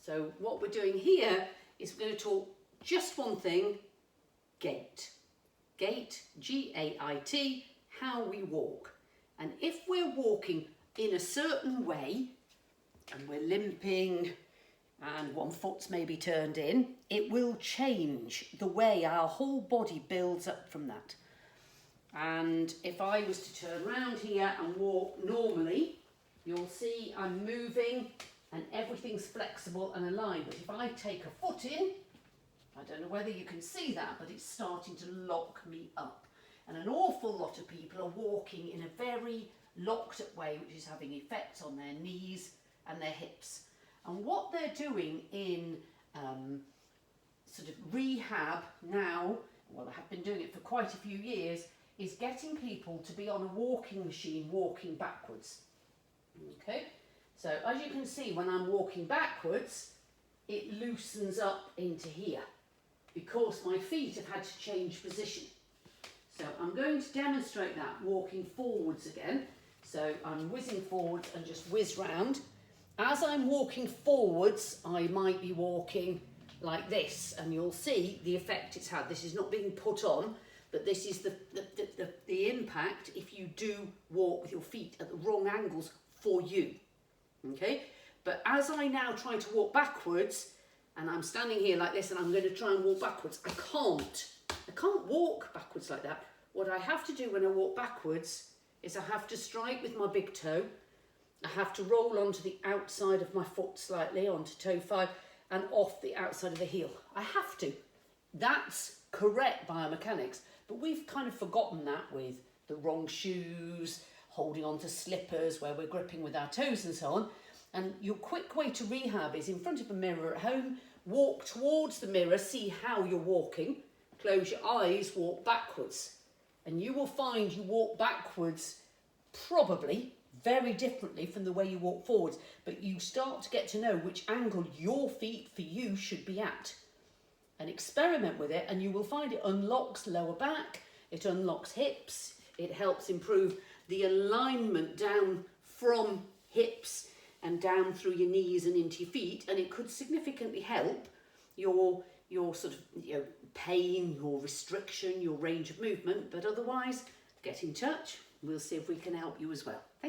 So what we're doing here is we're going to talk just one thing, gait. Gait, G-A-I-T, how we walk. And if we're walking in a certain way, and we're limping, and one foot's maybe turned in, it will change the way our whole body builds up from that. And if I was to turn around here and walk normally, you'll see I'm moving and everything's flexible and aligned. But if I take a foot in, I don't know whether you can see that, but it's starting to lock me up. And an awful lot of people are walking in a very locked up way, which is having effects on their knees and their hips. And what they're doing in sort of rehab now, well, I have been doing it for quite a few years, is getting people to be on a walking machine walking backwards. Okay, so as you can see, when I'm walking backwards, it loosens up into here because my feet have had to change position. So I'm going to demonstrate that walking forwards again. So I'm whizzing forwards and just whiz round. As I'm walking forwards, I might be walking like this, and you'll see the effect it's had. This is not being put on, but this is the impact if you do walk with your feet at the wrong angles for you. Okay? But as I now try to walk backwards, and I'm standing here like this, and I'm going to try and walk backwards, I can't walk backwards like that. What I have to do when I walk backwards is I have to strike with my big toe. I have to roll onto the outside of my foot slightly, onto toe 5, and off the outside of the heel. I have to. That's correct biomechanics, but we've kind of forgotten that with the wrong shoes, holding on to slippers where we're gripping with our toes and so on. And your quick way to rehab is in front of a mirror at home, walk towards the mirror, see how you're walking, close your eyes, walk backwards. And you will find you walk backwards probably very differently from the way you walk forwards, but you start to get to know which angle your feet for you should be at. And experiment with it, and you will find it unlocks lower back, it unlocks hips, it helps improve the alignment down from hips and down through your knees and into your feet, and it could significantly help your sort of pain, your restriction, your range of movement. But otherwise, get in touch. We'll see if we can help you as well. Thank you.